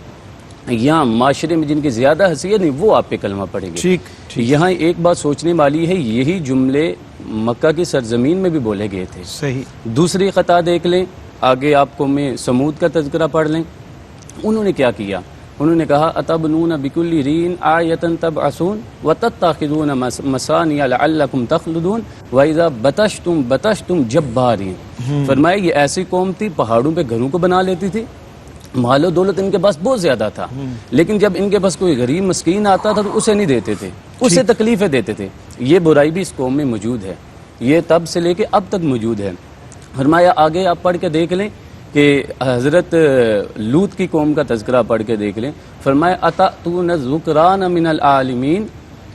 یا معاشرے میں جن کی زیادہ حیثیت نہیں وہ آپ پہ کلمہ پڑھیں گے. ٹھیک. یہاں ایک بات سوچنے والی ہے، یہی جملے مکہ کی سرزمین میں بھی بولے گئے تھے. صحیح. دوسری خطا دیکھ لیں، آگے آپ کو میں سمود کا تذکرہ پڑھ لیں. انہوں نے کیا کیا؟ انہوں نے کہا اتبنون بکل رین آیۃ تبعثون وتتخذون مصانع لعلکم تخلدون واذا بطشتم جبارین. فرمایا یہ ایسی قوم تھی پہاڑوں پہ گھروں کو بنا لیتی تھی، مال و دولت ان کے پاس بہت زیادہ تھا، لیکن جب ان کے پاس کوئی غریب مسکین آتا تھا تو اسے نہیں دیتے تھے، اسے تکلیفیں دیتے تھے. یہ برائی بھی اس قوم میں موجود ہے، یہ تب سے لے کے اب تک موجود ہے. فرمایا آگے آپ پڑھ کے دیکھ لیں کہ حضرت لوط کی قوم کا تذکرہ پڑھ کے دیکھ لیں. فرمایا اتأتون الذکران من العالمین،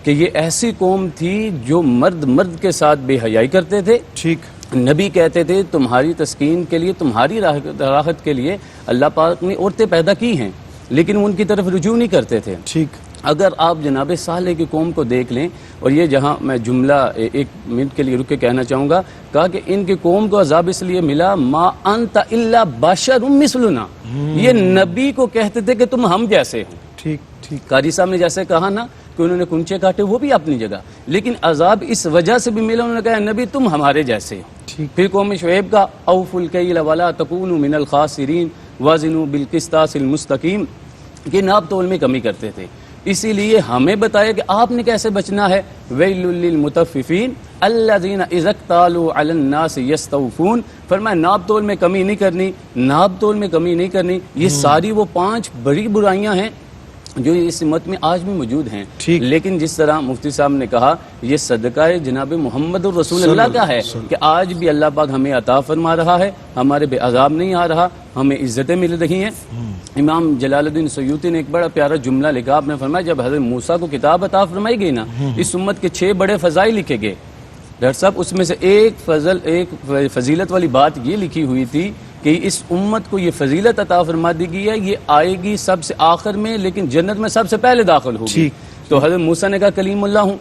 کہ یہ ایسی قوم تھی جو مرد کے ساتھ بے حیائی کرتے تھے. ٹھیک. نبی کہتے تھے تمہاری تسکین کے لیے، تمہاری راحت کے لیے اللہ پاک نے عورتیں پیدا کی ہیں، لیکن وہ ان کی طرف رجوع نہیں کرتے تھے. ٹھیک. اگر آپ جناب صالح کی قوم کو دیکھ لیں، اور یہ جہاں میں جملہ 1 منٹ کے لیے رک کے کہنا چاہوں گا، کہا کہ ان کی قوم کو عذاب اس لیے ملا ما انت الا بشر مثلنا، یہ نبی کو کہتے تھے کہ تم ہم جیسے ہو. ٹھیک. ٹھیک. قاری صاحب نے جیسے کہا نا کہ انہوں نے کنچے کاٹے، وہ بھی اپنی جگہ، لیکن عذاب اس وجہ سے بھی ملا، انہوں نے کہا نبی تم ہمارے جیسے ہو. پھر قوم شعیب کا اوفوا الکیل ولا تکونوا من الخاسرین وزنوا بالقسطاس المستقیم، کہ ناپ تول میں کمی کرتے تھے. اسی لیے ہمیں بتایا کہ آپ نے کیسے بچنا ہے. ویل للمطففین الذین اذا اکتالوا علی الناس یستوفون. فرمایا ناپ تول میں کمی نہیں کرنی، ناپ تول میں کمی نہیں کرنی. یہ ساری وہ 5 بڑی برائیاں ہیں جو اس امت میں آج بھی موجود ہیں. لیکن جس طرح مفتی صاحب نے کہا یہ صدقہ جناب محمد الرسول اللہ کا ہے کہ آج بھی اللہ پاک ہمیں عطا فرما رہا ہے، ہمارے بے عذاب نہیں آ رہا، ہمیں عزتیں مل رہی ہیں. امام جلال الدین سیوطی نے ایک بڑا پیارا جملہ لکھا، آپ نے فرمایا جب حضرت موسیٰ کو کتاب عطا فرمائی گئی نا، اس امت کے 6 بڑے فضائل لکھے گئے. ڈاکٹر صاحب اس میں سے ایک فضیلت والی بات یہ لکھی ہوئی تھی کہ اس امت کو یہ فضیلت عطا فرما دی گئی ہے، یہ آئے گی سب سے آخر میں لیکن جنت میں سب سے پہلے داخل ہوگی. تو حضرت موسیٰ نے کہا کلیم اللہ ہوں،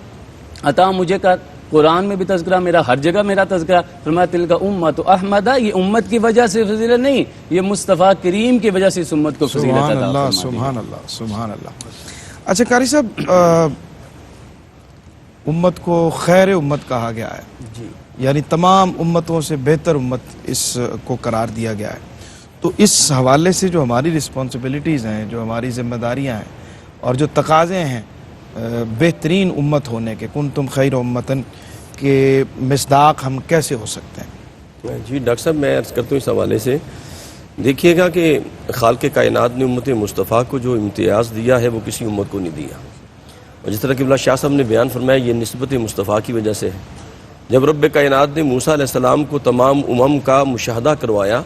عطا مجھے کر، قرآن میں بھی تذکرہ میرا، ہر جگہ میرا تذکرہ. فرمایا تلک امت احمدہ، یہ امت کی وجہ سے فضیلت نہیں، یہ مصطفیٰ کریم کی وجہ سے اس امت کو فضیلت عطا فرما دی. سبحان اللہ، سبحان اللہ. اچھا قاری صاحب، امت کو خیر امت کہا گیا ہے، یعنی تمام امتوں سے بہتر امت اس کو قرار دیا گیا ہے. تو اس حوالے سے جو ہماری رسپانسبلٹیز ہیں، جو ہماری ذمہ داریاں ہیں اور جو تقاضے ہیں بہترین امت ہونے کے، کنتم خیر امتن کے مصداق ہم کیسے ہو سکتے ہیں؟ جی ڈاکٹر صاحب میں عرض کرتا ہوں اس حوالے سے، دیکھیے گا کہ خالق کائنات نے امت مصطفیٰ کو جو امتیاز دیا ہے وہ کسی امت کو نہیں دیا. اور جس طرح کہ قبلہ شاہ صاحب نے بیان فرمایا یہ نسبت مصطفیٰ کی وجہ سے ہے. جب رب کائنات نے موسیٰ علیہ السلام کو تمام امم کا مشاہدہ کروایا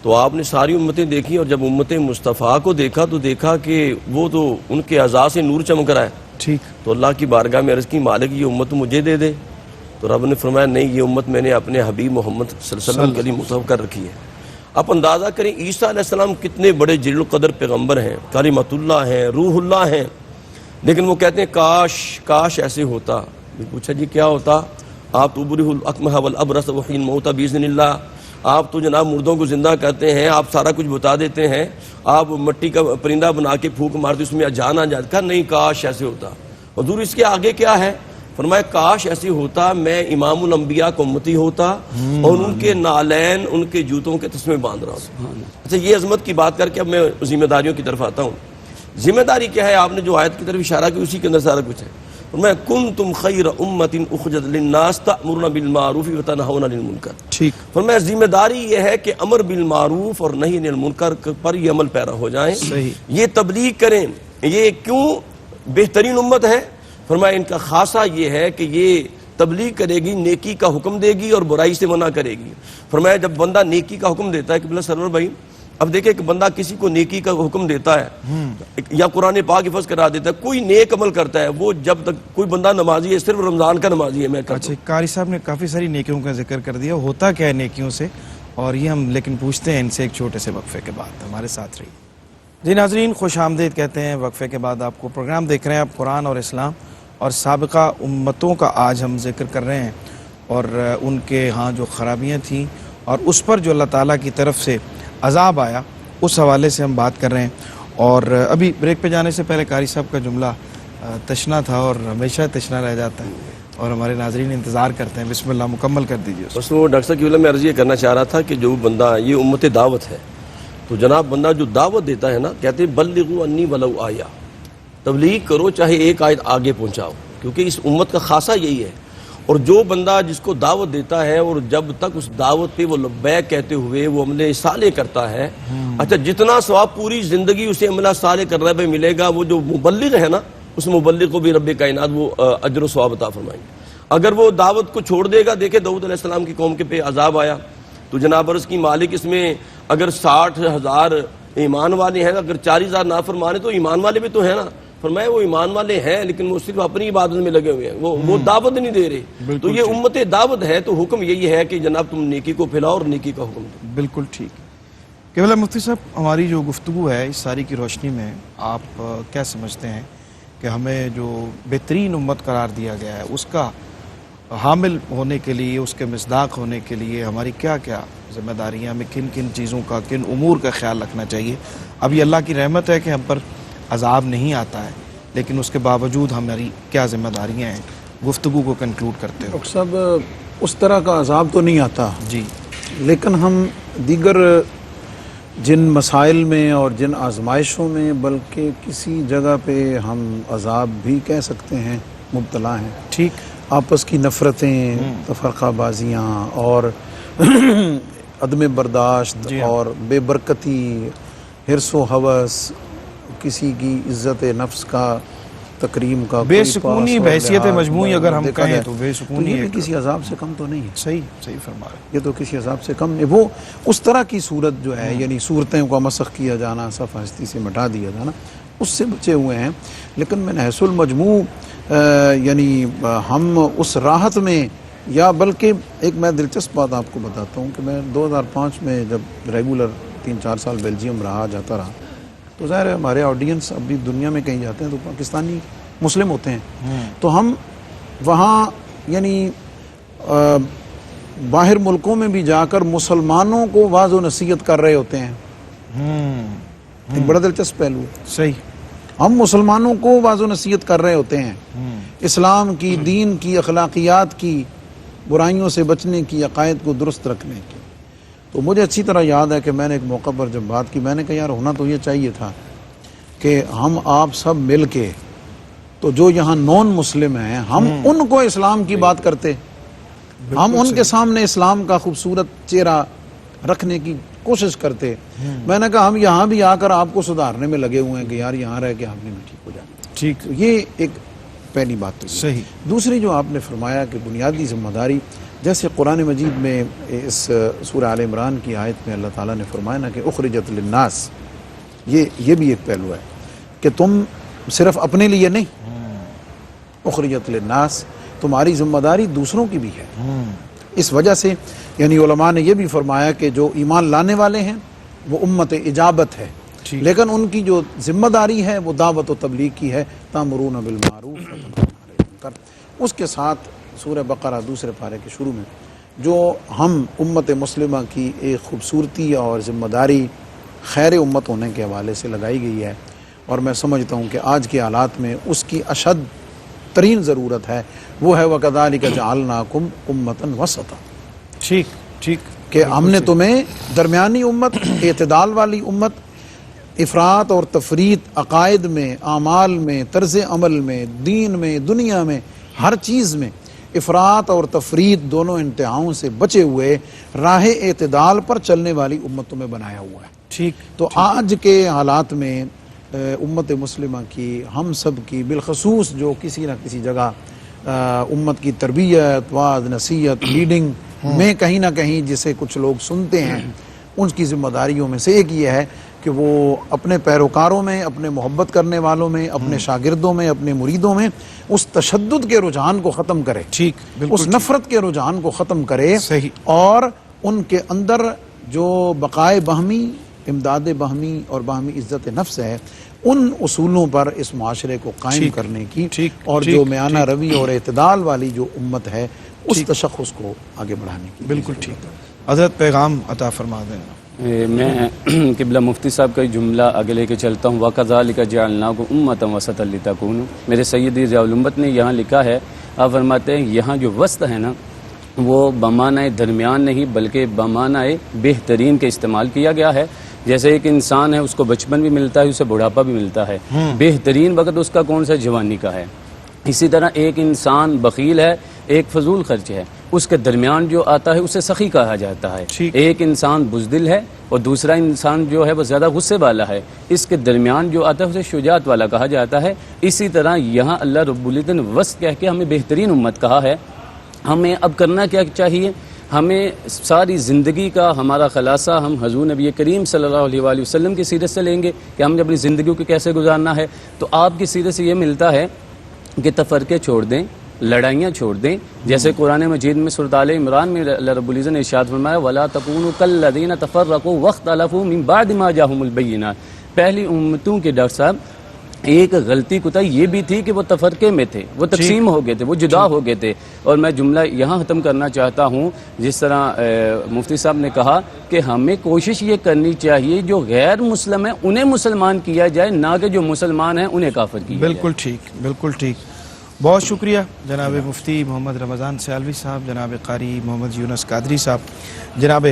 تو آپ نے ساری امتیں دیکھی، اور جب امت مصطفیٰ کو دیکھا تو دیکھا کہ وہ تو ان کے اعضاء سے نور چمک رہا ہے. ٹھیک. تو اللہ کی بارگاہ میں عرض کی مالک یہ امت مجھے دے دے. تو رب نے فرمایا نہیں، یہ امت میں نے اپنے حبیب محمد صلی اللہ علیہ وسلم کے لیے منتخب کر رکھی ہے. آپ اندازہ کریں عیسیٰ علیہ السلام کتنے بڑے جلیل القدر پیغمبر ہیں، کلمۃ اللہ ہیں، روح اللہ ہیں، لیکن وہ کہتے ہیں کاش ایسے ہوتا. پوچھا جی کیا ہوتا؟ آپ تو بریح الاکمہ والابرص وحی الموتى باذن اللہ، آپ تو جناب مردوں کو زندہ کرتے ہیں، آپ سارا کچھ بتا دیتے ہیں، آپ مٹی کا پرندہ بنا کے پھونک مارتے اس میں جان آ جاتا. نہیں، کاش ایسے ہوتا. حضور اس کے آگے کیا ہے فرمایا کاش ایسے ہوتا میں امام الانبیاء کو امتی ہوتا اور ان کے نالین ان کے جوتوں کے تسمے باندھ رہا ہوں. اچھا یہ عظمت کی بات کر کے اب میں ذمہ داریوں کی طرف آتا ہوں. ذمہ داری کیا ہے؟ آپ نے جو آیت کی طرف اشارہ کیا اسی کے اندر سارا کچھ ہے. فرمایا کنتم خیر امۃ اخرجت للناس تأمرون بالمعروف وتنہون عن المنکر. ٹھیک. فرمایا ذمہ داری یہ ہے کہ امر بالمعروف اور نہی عن المنکر پر یہ عمل پیرا ہو جائیں. صحیح. یہ تبلیغ کریں. یہ کیوں بہترین امت ہے؟ فرمایا ان کا خاصہ یہ ہے کہ یہ تبلیغ کرے گی، نیکی کا حکم دے گی اور برائی سے منع کرے گی. فرمایا جب بندہ نیکی کا حکم دیتا ہے کہ بلا سرور بھائی اب دیکھیں کہ بندہ کسی کو نیکی کا حکم دیتا ہے یا قرآن پاک حفظ کرا دیتا ہے، کوئی نیک عمل کرتا ہے، وہ جب تک کوئی بندہ نمازی ہے، صرف رمضان کا نمازی ہے، میں کرتا اچھا قاری صاحب نے کافی ساری نیکیوں کا ذکر کر دیا، ہوتا کیا ہے نیکیوں سے، اور یہ ہم لیکن پوچھتے ہیں ان سے ایک چھوٹے سے وقفے کے بعد. ہمارے ساتھ رہیے. جی ناظرین خوش آمدید کہتے ہیں وقفے کے بعد آپ کو. پروگرام دیکھ رہے ہیں آپ قرآن اور اسلام، اور سابقہ امتوں کا آج ہم ذکر کر رہے ہیں اور ان کے ہاں جو خرابیاں تھیں اور اس پر جو اللہ تعالیٰ کی طرف سے عذاب آیا اس حوالے سے ہم بات کر رہے ہیں. اور ابھی بریک پہ جانے سے پہلے قاری صاحب کا جملہ تشنا تھا اور ہمیشہ تشنا رہ جاتا ہے اور ہمارے ناظرین انتظار کرتے ہیں. بسم اللہ مکمل کر دیجیے. بس وہ ڈاکٹر صاحب کی وجہ میں عرض یہ کرنا چاہ رہا تھا کہ جو بندہ یہ امت دعوت ہے تو جناب بندہ جو دعوت دیتا ہے نا، کہتے ہیں بلغوا انی ولو آیا، تبلیغ کرو چاہے ایک آیت آگے پہنچاؤ، کیونکہ اس امت کا خاصہ یہی ہے. اور جو بندہ جس کو دعوت دیتا ہے اور جب تک اس دعوت پہ وہ لبیک کہتے ہوئے وہ عمل صالح کرتا ہے، اچھا جتنا ثواب پوری زندگی اسے عمل صالح کرنے پہ ملے گا، وہ جو مبلغ ہے نا اس مبلغ کو بھی رب کائنات وہ اجر و ثواب عطا فرمائیں گے. اگر وہ دعوت کو چھوڑ دے گا، دیکھیں داؤد علیہ السلام کی قوم کے پہ عذاب آیا تو جناب عرض کی مالک اس میں اگر 60,000 ایمان والے ہیں، اگر 40,000 نافرمان ہیں تو ایمان والے بھی تو ہیں نا. فرمایا وہ ایمان والے ہیں لیکن وہ صرف اپنی عبادت میں لگے ہوئے ہیں، وہ دعوت نہیں دے رہے. تو یہ امت دعوت ہے تو حکم یہی ہے کہ جناب تم نیکی کو پھیلاؤ اور نیکی کا حکم دو. بالکل ٹھیک. قبلہ مفتی صاحب ہماری جو گفتگو ہے اس ساری کی روشنی میں آپ کیا سمجھتے ہیں کہ ہمیں جو بہترین امت قرار دیا گیا ہے اس کا حامل ہونے کے لیے، اس کے مصداق ہونے کے لیے ہماری کیا کیا ذمہ داریاں، ہمیں کن کن چیزوں کا، کن امور کا خیال رکھنا چاہیے؟ ابھی اللہ کی رحمت ہے کہ ہم پر عذاب نہیں آتا ہے، لیکن اس کے باوجود ہماری کیا ذمہ داریاں ہیں؟ گفتگو کو کنکلوڈ کرتے ہو. ڈاکٹر صاحب اس طرح کا عذاب تو نہیں آتا جی، لیکن ہم دیگر جن مسائل میں اور جن آزمائشوں میں بلکہ کسی جگہ پہ ہم عذاب بھی کہہ سکتے ہیں مبتلا ہیں. ٹھیک. آپس کی نفرتیں، تفرقہ بازیاں اور عدم برداشت اور بے برکتی، حرص و ہوس، کسی کی عزت نفس کا، تکریم کا، بے سکونی بحیثیت مجموعی اگر ہم کہیں تو بے سکونی یہ کسی عذاب سے کم تو نہیں ہے. صحیح فرما رہے. یہ تو کسی عذاب سے کم نہیں. وہ اس طرح کی صورت جو ہے یعنی صورتوں کا مسخ کیا جانا، صف ہستی سے مٹا دیا جانا، اس سے بچے ہوئے ہیں. لیکن من حیث المجموع یعنی ہم اس راحت میں، یا بلکہ ایک میں دلچسپ بات آپ کو بتاتا ہوں کہ میں 2005 میں جب ریگولر 3-4 سال بیلجیم رہا جاتا رہا تو ظاہر ہے ہمارے آڈینس اب بھی دنیا میں کہیں جاتے ہیں تو پاکستانی مسلم ہوتے ہیں، تو ہم وہاں یعنی باہر ملکوں میں بھی جا کر مسلمانوں کو واعظ و نصیحت کر رہے ہوتے ہیں. ایک بڑا دلچسپ پہلو ہے. صحیح. ہم مسلمانوں کو واعظ و نصیحت کر رہے ہوتے ہیں اسلام کی، دین کی، اخلاقیات کی، برائیوں سے بچنے کی، عقائد کو درست رکھنے کی. تو مجھے اچھی طرح یاد ہے کہ میں نے ایک موقع پر جب بات کی، میں نے کہا یار ہونا تو یہ چاہیے تھا کہ ہم آپ سب مل کے تو جو یہاں نون مسلم ہیں ہم ان کو اسلام کی بات کرتے، ہم ان کے سامنے اسلام کا خوبصورت چہرہ رکھنے کی کوشش کرتے. میں نے کہا ہم یہاں بھی آ کر آپ کو سدھارنے میں لگے ہوئے ہیں کہ یار یہاں رہ کے آپ نے بھی ٹھیک ہو جانا. ٹھیک. یہ ایک پہلی بات تو صحیح. دوسری جو آپ نے فرمایا کہ بنیادی ذمہ داری، جیسے قرآن مجید میں اس سورہ آل عمران کی آیت میں اللہ تعالیٰ نے فرمایا نا کہ اخرجت للناس، یہ بھی ایک پہلو ہے کہ تم صرف اپنے لیے نہیں، اخرجت للناس تمہاری ذمہ داری دوسروں کی بھی ہے. اس وجہ سے یعنی علماء نے یہ بھی فرمایا کہ جو ایمان لانے والے ہیں وہ امت اجابت ہے، لیکن ان کی جو ذمہ داری ہے وہ دعوت و تبلیغ کی ہے، تأمرون بالمعروف وتنہون عن المنکر. اس کے ساتھ سورہ بقرہ دوسرے پارے کے شروع میں جو ہم امت مسلمہ کی ایک خوبصورتی اور ذمہ داری خیر امت ہونے کے حوالے سے لگائی گئی ہے، اور میں سمجھتا ہوں کہ آج کے حالات میں اس کی اشد ترین ضرورت ہے وہ ہے وَكَذَلِكَ جَعَلْنَاكُمْ أُمَّةً وَسَطًا، ٹھیک ٹھیک، کہ ہم نے تمہیں درمیانی امت، اعتدال والی امت، افراط اور تفریط عقائد میں، اعمال میں، طرز عمل میں، دین میں، دنیا میں، ہر چیز میں افراط اور تفریط دونوں انتہاؤں سے بچے ہوئے راہ اعتدال پر چلنے والی امت تمہیں بنایا ہوا ہے۔ ٹھیک، تو آج کے حالات میں امت مسلمہ کی، ہم سب کی بالخصوص جو کسی نہ کسی جگہ امت کی تربیت، وعظ، نصیحت، لیڈنگ میں کہیں نہ کہیں جسے کچھ لوگ سنتے ہیں، ان کی ذمہ داریوں میں سے ایک یہ ہے کہ وہ اپنے پیروکاروں میں، اپنے محبت کرنے والوں میں، اپنے شاگردوں میں، اپنے مریدوں میں اس تشدد کے رجحان کو ختم کرے، ٹھیک، بالکل اس نفرت کے رجحان کو ختم کرے، صحیح، اور ان کے اندر جو بقائے باہمی، امداد باہمی اور باہمی عزت نفس ہے، ان اصولوں پر اس معاشرے کو قائم ٹھیک، کرنے کی، ٹھیک، اور ٹھیک، جو میانہ روی اور اعتدال والی جو امت ہے اس ٹھیک، تشخص کو آگے بڑھانے کی۔ بالکل ٹھیک۔ حضرت پیغام عطا فرما دینا۔ میں قبلہ مفتی صاحب کا جملہ آگے لے کے چلتا ہوں، وَكَذَلِكَ جَعَلْنَاكُمْ أُمَّةً وَسَطًا لِتَكُونُوا۔ میرے سیدی ضیاء الامت نے یہاں لکھا ہے، آپ فرماتے ہیں یہاں جو وسط ہے نا وہ بمعنی درمیان نہیں بلکہ بمعنی بہترین کے استعمال کیا گیا ہے۔ جیسے ایک انسان ہے، اس کو بچپن بھی ملتا ہے، اسے بڑھاپا بھی ملتا ہے، بہترین وقت اس کا کون سا؟ جوانی کا ہے۔ اسی طرح ایک انسان بخیل ہے، ایک فضول خرچ ہے، اس کے درمیان جو آتا ہے اسے سخی کہا جاتا ہے۔ ایک انسان بزدل ہے اور دوسرا انسان جو ہے وہ زیادہ غصے والا ہے، اس کے درمیان جو آتا ہے اسے شجاعت والا کہا جاتا ہے۔ اسی طرح یہاں اللہ رب العزت نے وسط کہہ کے ہمیں بہترین امت کہا ہے۔ ہمیں اب کرنا کیا چاہیے؟ ہمیں ساری زندگی کا ہمارا خلاصہ ہم حضور نبی کریم صلی اللہ علیہ وآلہ وسلم کی سیرت سے لیں گے کہ ہم نے اپنی زندگی کو کیسے گزارنا ہے۔ تو آپ کی سیرت سے یہ ملتا ہے کہ تفرقے چھوڑ دیں، لڑائیاں چھوڑ دیں، جیسے قرآن مجید میں سورۃ آل عمران میں اللہ رب العزت نے ارشاد فرمایا وَلَا تَكُونُوا كَالَّذِينَ تَفَرَّقُوا وَاخْتَلَفُوا مِن بَعْدِ مَا جَاءَهُمُ الْبَيِّنَاتُ۔ پہلی امتوں کے ڈاکٹر صاحب ایک غلطی کوتاہی یہ بھی تھی کہ وہ تفرقے میں تھے، وہ تقسیم ہو گئے تھے، وہ جدا ہو گئے تھے۔ اور میں جملہ یہاں ختم کرنا چاہتا ہوں، جس طرح مفتی صاحب نے کہا کہ ہمیں کوشش یہ کرنی چاہیے جو غیر مسلم ہیں انہیں مسلمان کیا جائے، نہ کہ جو مسلمان ہیں انہیں کافر کیا جائے۔ بالکل ٹھیک، بالکل ٹھیک۔ بہت شکریہ جناب مفتی محمد رمضان سیالوی صاحب، جناب قاری محمد یونس قادری صاحب، جناب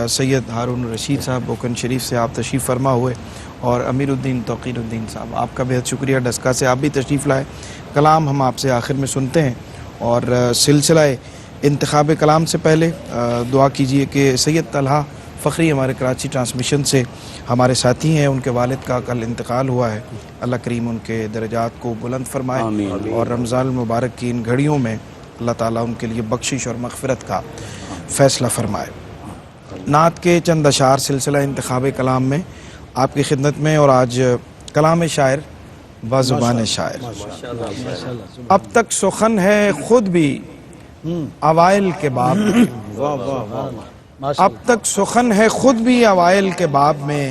سید ہارون الرشید صاحب بوکن شریف سے آپ تشریف فرما ہوئے، اور امیر الدین توقیر الدین صاحب آپ کا بہت شکریہ، ڈسکا سے آپ بھی تشریف لائے۔ کلام ہم آپ سے آخر میں سنتے ہیں، اور سلسلہ انتخاب کلام سے پہلے دعا کیجئے کہ سید طلحہ فخری ہمارے کراچی ٹرانسمیشن سے ہمارے ساتھی ہیں، ان کے والد کا کل انتقال ہوا ہے، اللہ کریم ان کے درجات کو بلند فرمائے، آمین۔ اور رمضان المبارک کی ان گھڑیوں میں اللہ تعالیٰ ان کے لیے بخشش اور مغفرت کا فیصلہ فرمائے۔ نعت کے چند اشعار سلسلہ انتخاب کلام میں آپ کی خدمت میں، اور آج کلام شاعر بزبان شاعر۔ اب تک سخن ہے خود بھی اوائل کے باب میں، اب تک سخن ہے خود بھی اوائل کے باب میں،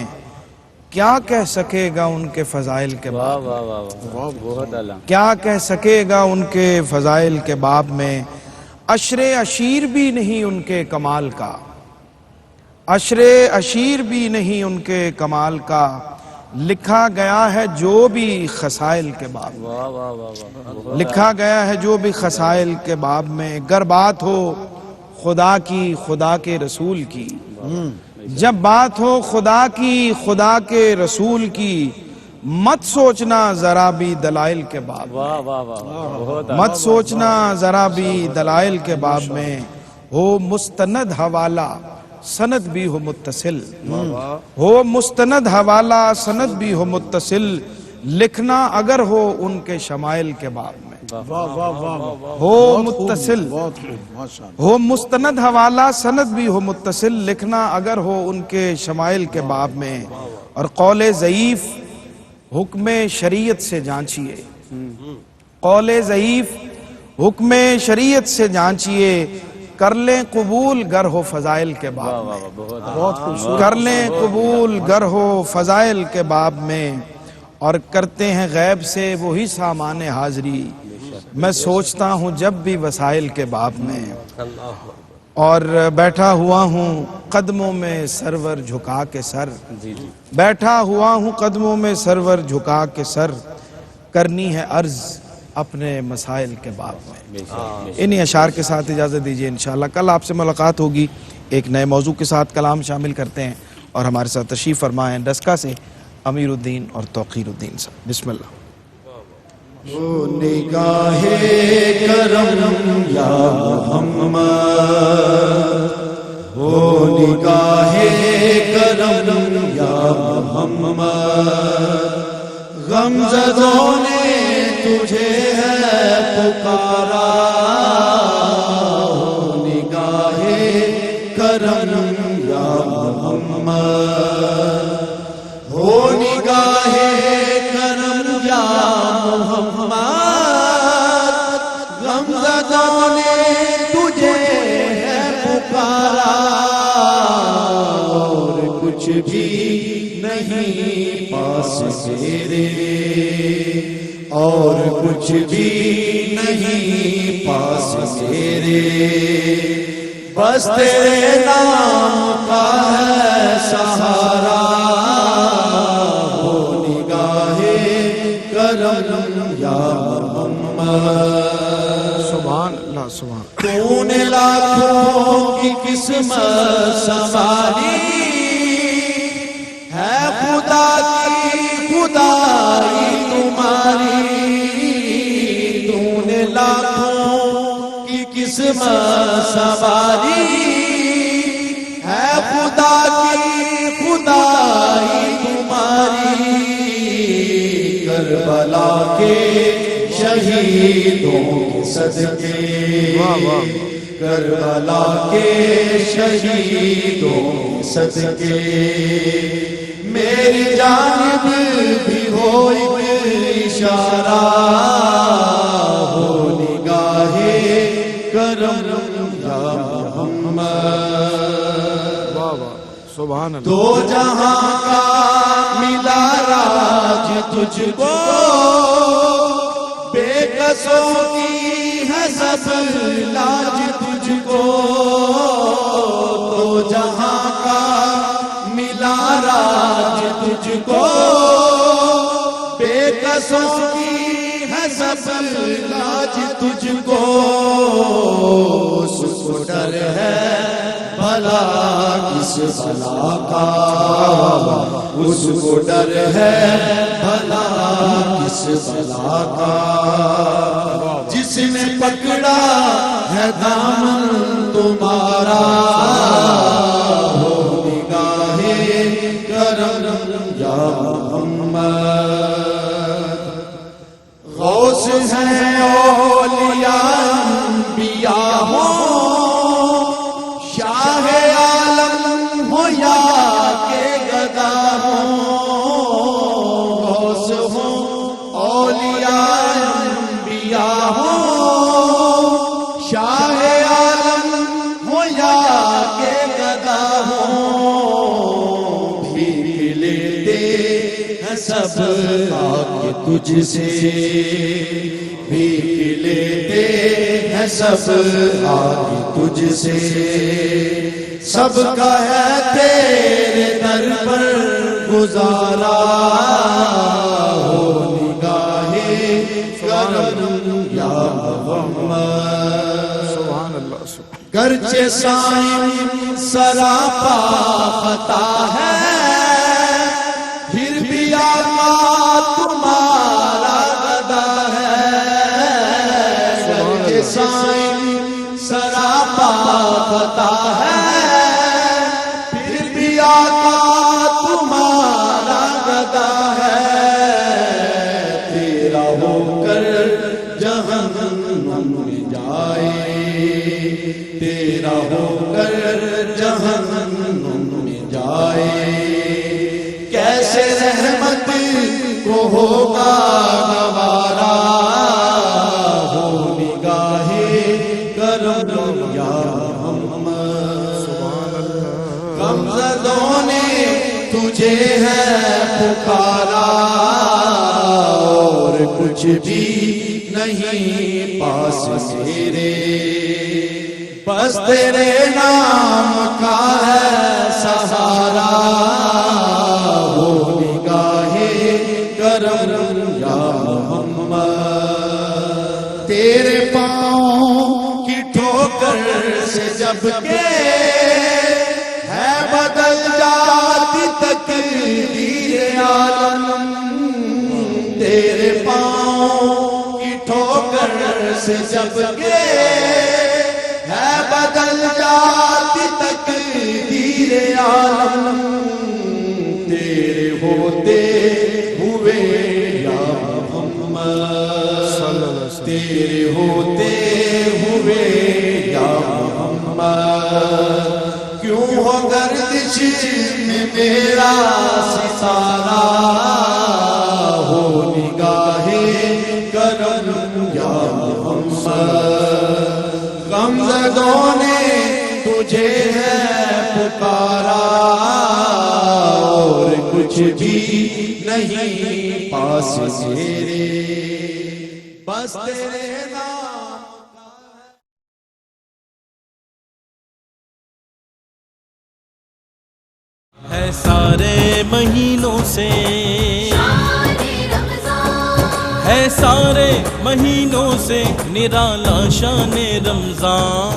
کیا کہہ سکے گا ان کے فضائل کے باب میں، واہ واہ واہ، بہت اعلیٰ۔ کیا کہہ سکے گا ان کے فضائل کے باب میں، عشر عشیر بھی نہیں ان کے کمال کا، عشر عشیر بھی نہیں ان کے کمال کا، لکھا گیا ہے جو بھی خسائل کے باب میں، واہ واہ واہ واہ، لکھا گیا ہے جو بھی خسائل کے باب میں، گر بات ہو خدا کی، خدا کے رسول کی، جب بات ہو خدا کی، خدا کے رسول کی، مت سوچنا ذرا بھی دلائل کے باب میں، واہ واہ واہ، بہت مت سوچنا ذرا بھی دلائل کے باب میں، ہو مستند حوالہ سند بھی ہو متصل، ہو مستند حوالہ سند بھی ہو متصل، لکھنا اگر ہو ان کے شمائل کے باب میں، ہو متصل، ہو مستند حوالہ سند بھی ہو متصل، لکھنا اگر ہو ان کے شمائل کے باب میں، اور قول ضعیف حکم شریعت سے جانچیے، قول ضعیف حکم شریعت سے جانچیے، کر لیں قبول گر ہو فضائل کے باب میں، کر لیں قبول گر ہو فضائل کے باب میں، اور کرتے ہیں غیب سے وہی سامان حاضری، میں سوچتا ہوں جب بھی وسائل کے باب میں، اور بیٹھا ہوا ہوں قدموں میں سرور جھکا کے سر، بیٹھا ہوا ہوں قدموں میں سرور جھکا کے سر، کرنی ہے عرض اپنے مسائل کے باب میں. بے شک. انہی اشعار کے ساتھ اجازت دیجیے، انشاءاللہ کل آپ سے ملاقات ہوگی. ایک نئے موضوع کے ساتھ کلام شامل کرتے ہیں اور ہمارے ساتھ تشریف فرما ہیں ڈسکا سے امیر الدین اور توقیر الدین صاحب. بسم اللہ. وہ نگاہ کرم یا محمد، وہ نگاہ کرم یا محمد، غمزدوں نے تجھے ہے پکارا. وہ نگاہ کرم یا محمد، وہ نگاہ کرم یا محمد، غمزدوں نے تجھے ہے پکارا. اور کچھ بھی نہیں پاس تیرے، اور کچھ بھی نہیں پاس تیرے، بس تیرے نام کا ہے سہارا. وہ نگاہ کرم یا محمد. سبحان اللہ سبحان. تو نے لاکھوں کی قسمت سنبھالی ہے، خدا کی خدائی تمہاری. تو نے لاکھوں کی قسمت سنبھالی ہے، خدا کی خدائی تمہاری. کربلا کے شہیدوں کے صدقے، کربلا کے شہیدوں کے صدقے، میری جانب بھی ہو ایک اشارہ. ہو نگاہ کرم یا محمد. سبحان اللہ. دو جہاں کا ملا راج تجھ کو، بے کسوں کی ہے سب لاج تجھ کو. دو جہاں کا ملا راج تجھ کو، بے کسوں کی ہے سب لاج تجھ کو. اس کو ڈر ہے بھلا کس بلا کا، اس کو ڈر ہے بھلا کس بلا کا، جس نے پکڑا ہے دامن تمہارا. ہو نگاہ کرم یا محمد. غوث ہیں اولیاء انبیاء ہوں، شاہ عالم ہو یا کہ گدا ہوں. غوث ہوں اولیاء انبیاء ہوں، شاہ عالم ہو یا کہ گدا ہوں. بھیک لیتے ہیں سب آگے تجھ سے، بھیک لیتے ہیں سب آگے تجھ سے. سب کا ہے تیرے در پر گزارا. ہو نگاہ کرم یا محمد. سبحان اللہ سبحان. گرچہ سائن سراپا خطا ہے، پھر بھی آقا تمہارا گدا ہے. گرچہ سائن سراپا خطا ہے، پھر بھی آقا تمہارا گدا ہے. تیرا ہو کر جہنم میں جائے، تیرا ہو کر جہنم میں جائے. کیسے رحمت کو ہوگا گوارا. ہو نگاہ کرم یا محمد. غمزدوں نے تجھے ہے پکارا. اور کچھ بھی نہیں پاس تیرے، بس تیرے نام کا ہے سہارا. ہو نگاہ کرم یا محمد. پاؤں کی ٹھوکر سے جب کہ ہے بدل جاتی تقدیر عالم، تیرے پاؤں کی ٹھوکر سے جب کہ ہے بدل جاتی تقدیر عالم، تیرے ہوتے ہوئے یا محمد، تیرے ہوتے ہوئے یا محمد، کیوں ہو گردش میں میرا ستارہ، ہو نگاہ کرم یا محمد، غمزدوں نے تجھے ہے پکارا، اور کچھ بھی نہیں پاس میرے، بس تیرے نام ہے سارے مہینوں سے، ہے سارے مہینوں سے نرالا شان رمضان۔